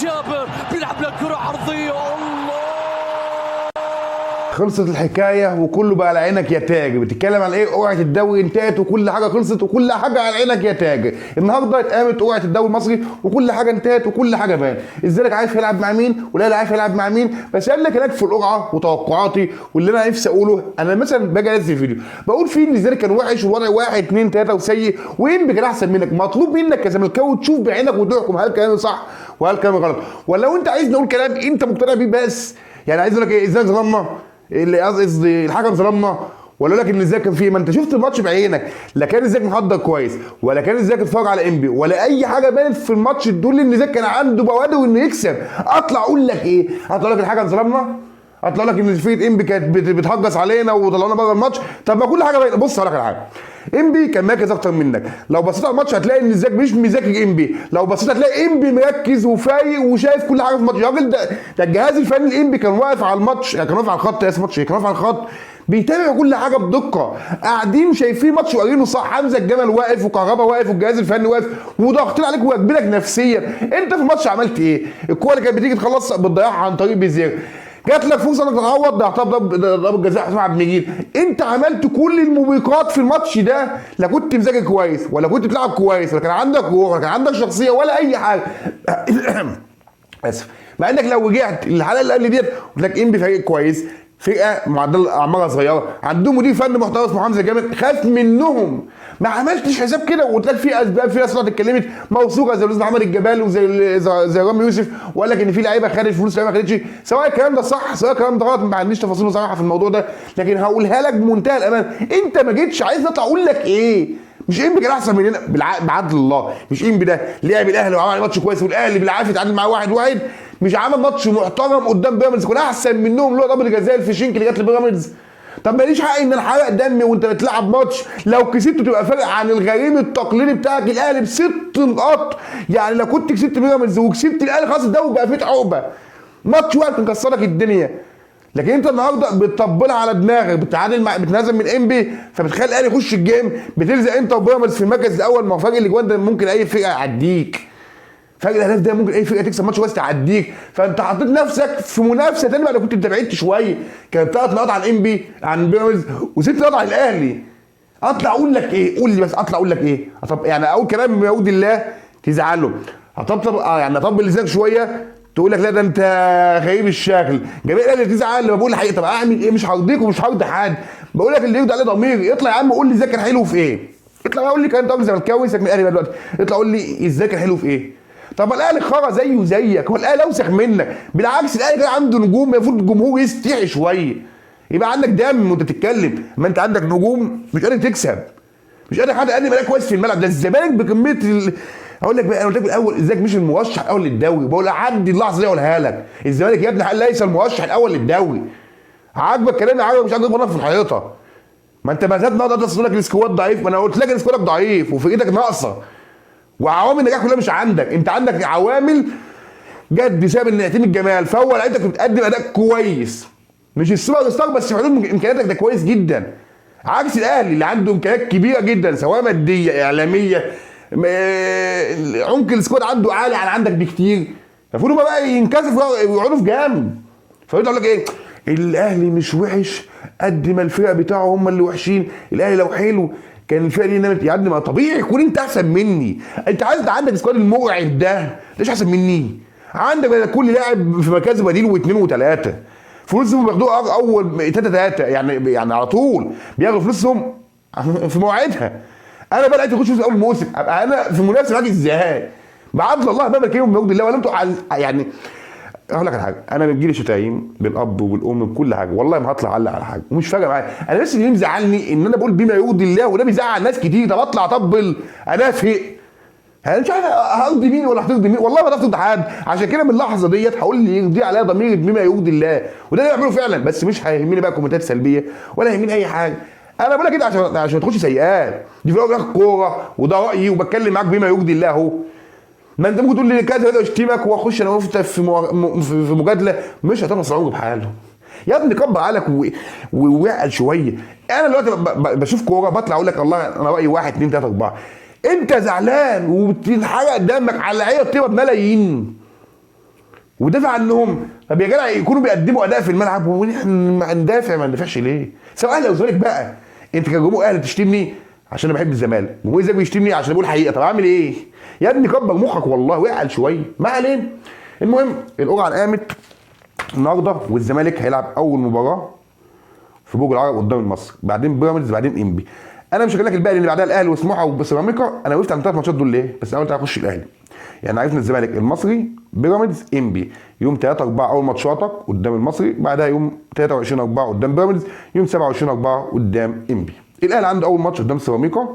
جابر بيلعب له كرة عرضية. الله، خلصت الحكايه وكله بقى على عينك يا تاجر. بتتكلم عن ايه؟ قرعه الدوري انتهت وكل حاجه خلصت وكل حاجه على عينك يا تاجر. النهارده اتقامت قرعه الدوري المصري وكل حاجه انتهت وكل حاجه بان. الزمالك عارف يلعب مع مين والاهلي عارف يلعب مع مين. بس قال لك هناك في القرعه وتوقعاتي واللي انا نفسي اقوله، انا مثلا باجي انزل فيديو بقول فيه ان الزمالك كان وحش والوضع 1 2 3 وسيء وانبي كان احسن منك. مطلوب منك كزملكاوي تشوف بعينك وتحكم هل كلامي صح وهل كلامي غلط، ولا لو انت عايز نقول كلام انت مقتنع بيه بس. يعني عايز اقول لك ايه؟ ازاي ظلمنا اللي قصدي الحكم ظلمنا، ولا لك ان ازاي كان فيه؟ ما انت شفت الماتش بعينك، لا كان ازاي محضر كويس ولا كان ازاي اتفرج على انبي ولا اي حاجه بانت في الماتش تدل ان ازاي كان عنده بوادر انه يكسب. اطلع اقول لك ايه؟ اطلع لك الحكم ظلمنا؟ اطلع لك ان فرقه انبي كانت بتهجس علينا وطلعنا بره الماتش؟ طب ما كل حاجه باينه. بص هقول لك على حاجه، انبي كان مركز اكتر منك. لو بصيت على الماتش هتلاقي ان ازاي مش مذاكر انبي، لو بصيت هتلاقي انبي مركز وفايق وشايف كل حاجه في الماتش. الراجل ده الجهاز الفني الانبي كان واقف على الماتش، يعني كان واقف على الخط. الماتش كان واقف على الخط بيتابع كل حاجه بدقه، قاعدين شايفين ماتش وقارينه صح. حمزه الجمل واقف وكهربا واقف والجهاز الفني واقف وضاغطين عليك وواجبينك نفسيا. انت في الماتش عملت ايه؟ الكوره اللي كانت بتيجي تخلص بتضيعها عن طريق بيزير، جات لك فرصه انك تعوض ضيعتها ضربه جزاء حسام عبد المجيد. انت عملت كل الموبقات في الماتش ده، لا كنت مذاكر كويس ولا كنت بتلعب كويس ولا كان عندك روح ولا كان عندك شخصيه ولا اي حاجه. اسف. مع انك لو رجعت الحلقه اللي قبل ديت قلت لك انبي فريق كويس، فرقه معدل اعمارها صغيره، عندهم مدير فني محترم اسمه حمزه جامد، خاف منهم. ما عملتش حساب كده وقلت لك في اسباب، في ناس طلعت اتكلمت موثوقه زي الاستاذ محمد الجبال وزي رامي يوسف وقال لك ان في لعيبه خدت فلوس لعيبه ما خدتش. سواء الكلام ده صح سواء الكلام ده غلط، ما عنديش تفاصيل صراحه في الموضوع ده، لكن هقولها لك بمنتهى الامان. انت ما جيتش عايز اطلع اقول لك ايه؟ مش انبي كان احسن مننا بعدل الله. مش انبي ده لعب الاهلي وعمل ماتش كويس والاهلي بالعافيه اتعادل معاه 1-1، مش عمل ماتش محترم قدام بيراميدز كان احسن منهم اللي هو ضربه الجزاء الفشينك اللي جت لبيراميدز. طب ماليش حق ان انا احرق دمي وانت بتلعب ماتش لو كسبت تبقى فارق عن الغريم التقليدي بتاعك الاهلي ب6 نقاط. يعني لو كنت كسبت بيراميدز وكسبت الاهلي خلاص الدوري بقى فيه عقبه، ماتش واحد كان كسرك الدنيا. لكن انت النهارده بتطبلها على دماغك، بتنازل من انبي فبتخلي الاهلي يخش الجيم، بتلزق انت وبيراميدز في المركز الاول. ما هو فرق الاجوان ده ممكن اي فرقه يعديك، فرق الاهداف ده ممكن اي فرقه تكسب ماتش بس تعديك. فانت حطيت نفسك في منافسه ثانيه بعد كنت انت بعدت شويه، كانت 3 نقاط عن انبي عن بيراميدز و6 نقاط عن الاهلي. اطلع اقول لك ايه؟ قول لي بس اطلع اقول لك ايه؟ يعني اقول كلام بيعود الله تزعله، هطبطب يعني اطبل لسانك شويه تقول لك لا ده انت غريب الشكل. جميع الاهلي تزعل لما بقول الحقيقه. طب اعمل ايه؟ مش هرضيك ومش هرضي حد. بقول لك اللي يرضي عليه ضميري. اطلع يا عم قول لي ذاكر حلو في ايه؟ اطلع قول لي كان انت راجل زملكاوي ساكن الاهلي دلوقتي، اطلع قول لي الذاكر حلو في ايه؟ طب الاهلي خرا زيه وزيك، هو الاهلي اوسخ منك؟ بالعكس الاهلي كان عنده نجوم، المفروض الجمهور يستحي شويه، يبقى عندك دم وانت تتكلم. ما انت عندك نجوم مش قادر تكسب، مش قادر حد يقدم اداء كويس في الملعب. ده الزمالك بكميه اقول لك بقى، انا قلت لك الاول ازيك مش المرشح الاول للدوري، بقول عدي اللحظه دي اقولها لك. الزمالك يا ابني ليس المرشح الاول للدوري. عاجبك كلامي عاجبك مش عاجبك مرة في الحيطه. ما انت ما زاد النهارده تصل لك السكواد ضعيف، ما انا قلت لك السكواد ضعيف وفرقتك ناقصه وعوامل النجاح كلها مش عندك. انت عندك عوامل جت بسبب ان يتيم الجمال، فهو لعيبتك بتقدم اداء كويس، مش السوبر ستار بس في حدود امكانياتك ده كويس جدا، عكس الاهلي اللي عنده امكانيات كبيره جدا سواء ماديه اعلاميه، عمق السكواد عنده عالي عن عندك بكتير. المفروض هم بقى ينكسفوا ويقعدوا في جنب. فيقول لك ايه؟ الاهلي مش وحش قد ما الفرق بتاعه هم اللي وحشين. الاهلي لو حلو كان الفرقه دي نمت. يا ابني ما طبيعي يكون انت احسن مني. انت عايز عندك السكواد المرعب ده ليش احسن مني؟ عندك كل لاعب في مركز بديل واثنين وثلاثه، فلوسهم بياخدوها اول 3 يعني على طول بياخدوا فلوسهم في مواعيدها. انا بقى لقيت اخش في اول موسم ابقى انا في منافسه معاك ازاي؟ بعدل الله بقى كلمه بوجود الله ولا انتوا يعني اقول لك على حاجه، انا بتجيلي شتايم بالاب وبالام بكل حاجه، والله ما هطلع اعلق على حاجه ومش فارقه معايا. انا بس اللي مزعلني ان انا بقول بما يرضي الله وده بيزعل ناس كتير. طب اطلع اطبل انافق، انا مش عارف هرضي مين ولا هترضي مين، والله ما هترضي حد. عشان كده من اللحظه ديت هقول اللي يرضي عليا ضميري بما يرضي الله، وده اللي بعمله فعلا. بس مش هيهمني بقى كومنتات سلبيه ولا يهمني اي حاجه. انا بقول لك كده عشان تخش سيئات دي في الاول كوره، وده رايي وبتكلم معاك بما يرضي الله اهو. ما انت ممكن تقول لي كذا كده واشتمك واخش انا في مجادله، مش هتنقص عمري بحاله. يا ابني كبر عقلك ووعل شويه. انا دلوقتي بشوف كوره بطلع اقول لك الله انا رايي 1 2 3 4. انت زعلان وبتنحرق دمك على لعيبه بتبقى بملايين، ودافع عنهم. طب يا جدع يكونوا بيقدموا اداء في الملعب ونحن ندافع، ما ندافعش ليه؟ سواء اهلي او زمالك بقى. انت كجمهور اهلي تشتمني عشان انا بحب الزمالك، جمهور الزمالك بيشتمني عشان بقول حقيقه، طب اعمل ايه؟ يا ابني كبر مخك والله واعقل شويه، ما علينا. المهم القرعه قامت النهارده والزمالك هيلعب اول مباراه في برج العرب قدام المصري، بعدين بيراميدز، بعدين انبي. انا مش هقول لك الباقي اللي بعدها الاهلي وسموحه وسيراميكا، انا وقفت على الثلاث ماتشات دول ليه؟ بس انا قلت هخش الاهلي. يعني عرفنا الزمالك، المصري، بيراميدز، انبي، يوم 3 4 اول ماتشاتك قدام المصري، بعدها يوم 23 4 قدام بيراميدز، يوم 27 4 قدام انبي. الاهلي عنده اول ماتش قدام سيراميكا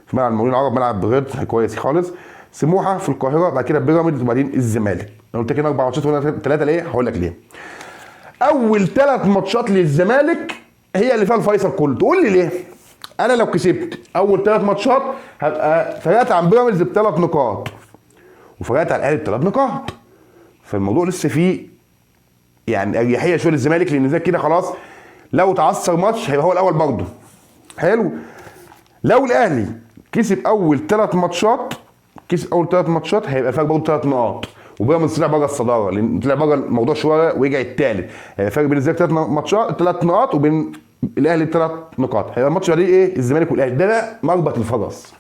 في ملعب المقاولين العرب، ملعب غير كويس خالص. سموحه في القاهره، بعد كده بيراميدز، وبعدين الزمالك. انا قلت كده 4 ماتشات ولا 3 ليه؟ هقول لك ليه. اول 3 ماتشات للزمالك هي اللي فيها الفيصل كله. تقول لي ليه؟ انا لو كسبت اول 3 ماتشات هبقى فرقت عن بيراميدز ب3 نقاط وفرقت على الاهلي ب3 نقاط، فالموضوع لسه فيه يعني اريحيه شويه للزمالك، لان زي كده خلاص لو تعثر ماتش هيبقى هو الاول برضه. حلو. لو الاهلي كسب اول 3 ماتشات، هيبقى فرق برضه 3 نقاط، وبيراميدز طلع بره الصداره لان طلع بره الموضوع شويه ورجع الثالث، هيبقى فرق بين الزمالك 3 ماتشات 3 نقاط وبين الاهلي 3 نقاط، هيبقى الماتش بعدين ايه؟ الزمالك والاهلي. ده بقى مربط الفرس.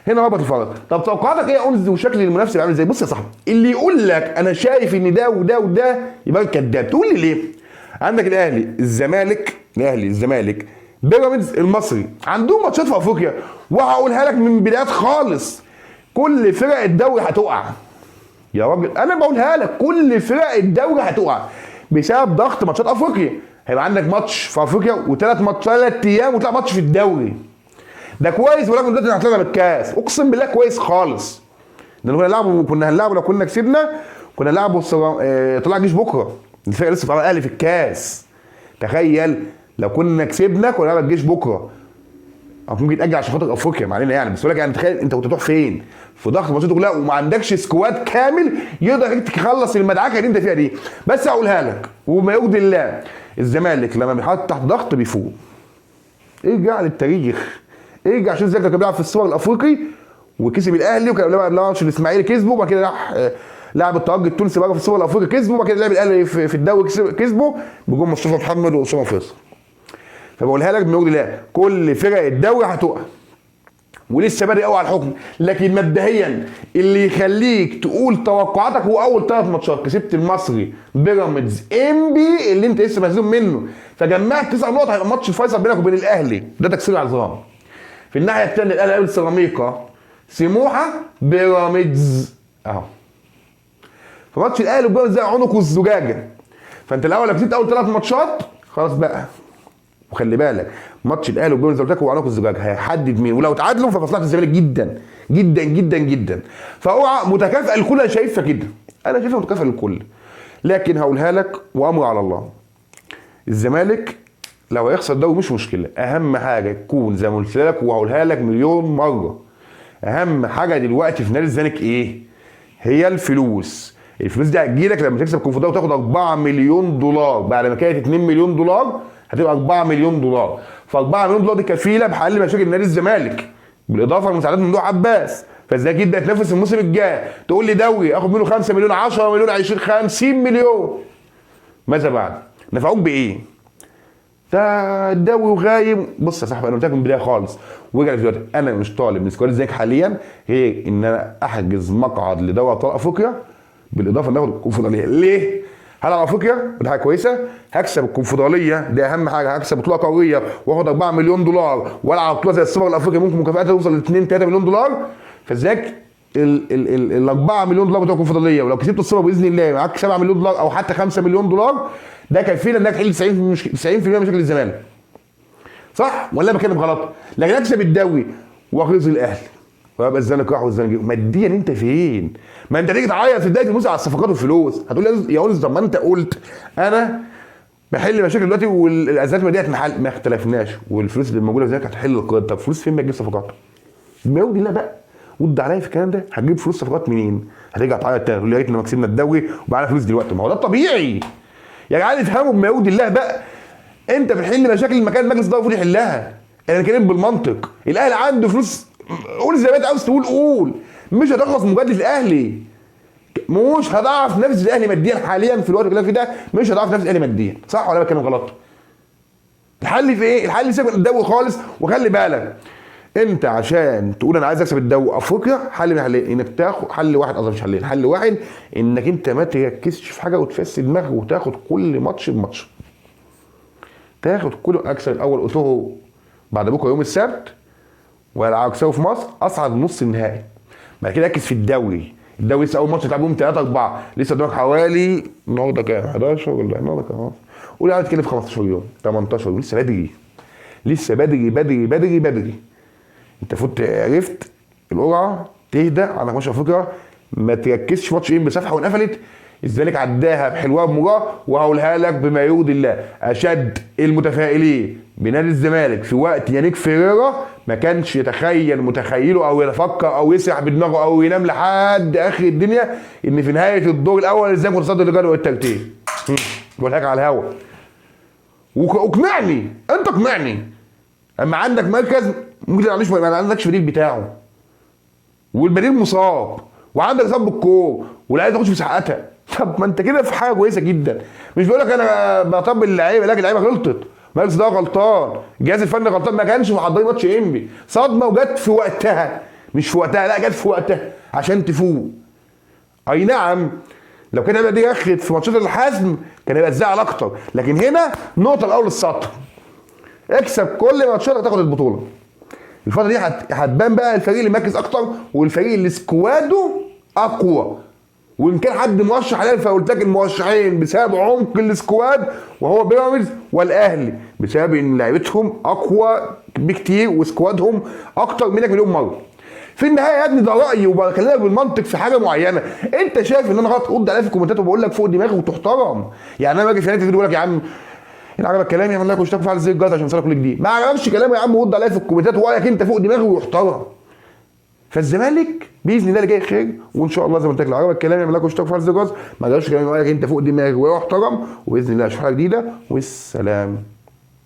هنا مربط الفرس. طب توقعاتك ايه يا انس وشكل المنافس عامل ازاي؟ بص يا صاحبي، اللي يقول لك انا شايف ان ده وده وده يبقى كذاب. تقول لي ليه؟ عندك الاهلي، الزمالك، بيراميدز، المصري، عندهم ماتشات في افريقيا، وهقولها لك من بدايات خالص، كل فرق الدوري هتقع. يا راجل انا بقولها لك، كل فرق الدوري هتقع بسبب ضغط ماتشات افريقيا. هيبقى عندك ماتش في افريقيا وثلاث ايام وتلعب ماتش في الدوري. ده كويس، ولكن دلوقتي هنطلع بالكاس، اقسم بالله كويس خالص. ده كنا هنلعبه لو كنا كسبنا، كنا هنلعبه طلع جيش بكره، الفرقه لسه طالعه الاهلي في الكاس. تخيل لو كنا كسبنا كنا هنلعب الجيش بكره، او ممكن يتاجل عشان خاطر افريقيا، ما علينا يعني. بس بقول لك يعني تخيل انت كنت تروح فين في ضغط الماتشات كلها وما عندكش سكواد كامل يقدر تخلص المدعكه اللي انت فيها دي. بس هقولها لك وما يرضي الله، الزمالك لما بيحط تحت ضغط بيفوق. ارجع للتاريخ، ارجع شوف ازاي كان بيلعب في السوبر الافريقي وكسب الاهلي، وكان بيلعب ماتش الاسماعيلي كسبه، وبعد كده راح لعب الترجي التونسي بقى في السوبر الافريقي كسبه، وبعد كده لعب الاهلي في الدوري كسبه بجون مصطفى محمد واسامه فيصل. فبقولها لك بنقول لا، كل فرق الدوري هتقع ولسه بادئ قوي على الحكم. لكن مبدئيا اللي يخليك تقول توقعاتك هو اول 3 ماتشات، كسبت المصري، بيراميدز، انبي اللي انت لسه مهزوم منه، فجمعت 9 نقط، هيبقى ماتش الفيصل بينك وبين الاهلي. ده تكسير عظام. في الناحيه الثانيه الاهلي قابل سيراميكا، سموحه، بيراميدز اهو. فماتش الاهلي وبيراميدز ده عنق الزجاجه. فانت الاول لو كسبت اول 3 ماتشات خلاص بقى. وخلي بالك ماتش الاهلي وبيراميدز قلت لك هو عنق الزجاج، هيحدد مين، ولو تعادلوا فمصلحه الزمالك جدا جدا جدا جدا. فاوعى متكافئه الكل، انا شايفها كده، انا شايفها متكافئه للكل. لكن هقولها لك وامر على الله، الزمالك لو هيخسر الدوري مش مشكله، اهم حاجه تكون زي ما قلت لك وهقولها لك مليون مره، اهم حاجه دلوقتي في نادي الزمالك ايه؟ هي الفلوس. الفلوس دي هتجيلك لما تكسب الكونفدراليه وتاخد 4 مليون دولار، بعد ما كانت 2 مليون دولار هتبقى 4 مليون دولار. ف4 مليون دولار دي كفيله بحل مشاكل نادي الزمالك، بالاضافه لمساعدات ممدوح عباس. فازاي جدا تنافس الموسم الجاي تقول لي دوري اخد منه 5 مليون، 10 مليون، 20، 50 مليون، ماذا بعد؟ نفعوك بايه؟ ده الدوري وغايب. بص يا صاحبي انا قلت لك من البدايه خالص ورجع دلوقتي، انا مش طالب من سكواد الزمالك حاليا غير ان انا احجز مقعد لدوري ابطال افريقيا، بالاضافه ناخد الكونفدراليه. ليه؟ هلعب افريقيا ودي حاجه كويسه، هكسب الكونفدراليه دي اهم حاجه، هكسب بطوله قاريه واخد 4 مليون دولار، والعب بطوله زي السوبر الافريقي ممكن مكافاتها توصل ل 2 3 مليون دولار. فازاي ال 4 مليون دولار بتوع الكونفدراليه، ولو كسبت السوبر باذن الله معاك 7 مليون دولار او حتى 5 مليون دولار، ده كفيل انك تحل 90% مشاكل الزمالك. صح ولا انا بتكلم غلط؟ لكن اكسب الدوري واغيظ الاهلي ويبقى الزمالك راح والزمالك ماديا انت فين؟ ما انت تيجي تعيط في بدايه الموسم على الصفقات والفلوس، هتقول لي يا انس طب ما انت قلت انا بحل مشاكل دلوقتي والازمات الماديه هتنحل. ما اختلفناش، والفلوس اللي موجوده في الزمالك هتحل القضيه. طب فلوس فين؟ ما تجيب صفقات. بيقول لا بقى ود عليا في الكلام ده، هتجيب فلوس صفقات منين؟ هترجع تعيط تاني تقول يا ريتنا ما كسبنا الدوري وبقى فلوس دلوقتي. ما هو ده الطبيعي يا جدعان، افهموا بما يرضي الله بقى. انت بتحل مشاكل المكان المجلس ده المفروض يحلها. انا بتكلم بالمنطق، الاهلي عنده فلوس، قول زي ما انت عاوز تقول قول، مش هتخلص مجادله الاهلي. مش هضعف نفس الاهلي ماديا حاليا في الوقت اللي فيه ده، مش هضعف نفس الاهلي ماديا، صح ولا بتكلم غلط؟ الحل في ايه؟ الحل سيبك من الدوري خالص، وخلي بالك انت عشان تقول انا عايز اكسب الدوري افريقيا، حل من حلين، انك تاخد حل واحد، قصدي مش حلين، حل واحد انك انت ما تركزش في حاجه وتفسد دماغك وتاخد كل ماتش بماتش. تاخد كل اكسب الاول قلته بعد بكره يوم السبت والعكساوي في مصر اصعد نص النهائي. بعد كده ركز في الدوري لسه اول ماتش تلعب يوم 3 4 لسه قدامك حوالي النهارده كام 11 ولا النهارده كام؟ قول يعني كده في 15 يوم 18 يوم، لسه بدري، لسه بدري بدري بدري بدري. انت فوت عرفت القرعه تهدى على ماتش افريقيا، ما تركزش ماتش ايه بصفحه وانقفلت. الزمالك عداها بحلوها بمباراه، وهقولها لك بما يرضي الله، اشد المتفائلين بنادي الزمالك في وقت يانيك فيريرا ما كانش يتخيل متخيله او يفكر او يسرح بدماغه او ينام لحد اخر الدنيا ان في نهايه الدور الاول الزمالك متصدر الجدول الترتيب. بقولها لك على الهوا، واقنعني انت، اقنعني اما عندك مركز ممكن ما عندكش بديل بتاعه، والبديل مصاب، وعندك اصابه بالكور، واللعيبه تاخدش مساحتها. طب ما انت كده في حاجه كويسه جدا. مش بقول لك انا بطبل اللعيبه، لكن اللعيبه غلطت، ماركس ده غلطان، الجهاز الفني غلطان، ما كانش محضرين ماتش انبي، صدمه وجت في وقتها، مش في وقتها، لا جت في وقتها عشان تفوق. اي نعم لو كان هيبقى دي اخرت في ماتشات الحسم كان هيبقى الزعل اكتر، لكن هنا نقطه الاول السطر، اكسب كل ماتشاتك تاخد البطوله. الفتره دي هتبان بقى الفريق اللي مركز اكتر والفريق اللي سكواده اقوى. وان كان حد مرشح عليه فقلت لك المرشحين بسبب عمق السكواد وهو بيراميدز والاهلي، بسبب ان لعيبتهم اقوى بكتير وسكوادهم اكتر منك مليون مره. في النهايه يا ابني ده رايي وبكلمك بالمنطق في حاجه معينه، انت شايف ان انا غلط رد عليا في الكومنتات وبقول لك فوق دماغي وتحترم. يعني انا باجي في الفيديو بقول لك يا عم ان عجبك كلامي اعمل لايك واشترك وفعل زر الجرس عشان يوصلك كل جديد، ما عجبكش كلامي يا عم رد عليا في الكومنتات ورايك انت فوق دماغي ويحترم. فالزمالك باذن الله اللي جاي خير، وان شاء الله زي ما قلت لك لو عجبك كلامي اعمل لايك واشترك وفعل زر الجرس، ما عجبكش كلامي رايك انت فوق دماغي ويحترم، وباذن الله اشوف حلقه جديده والسلام.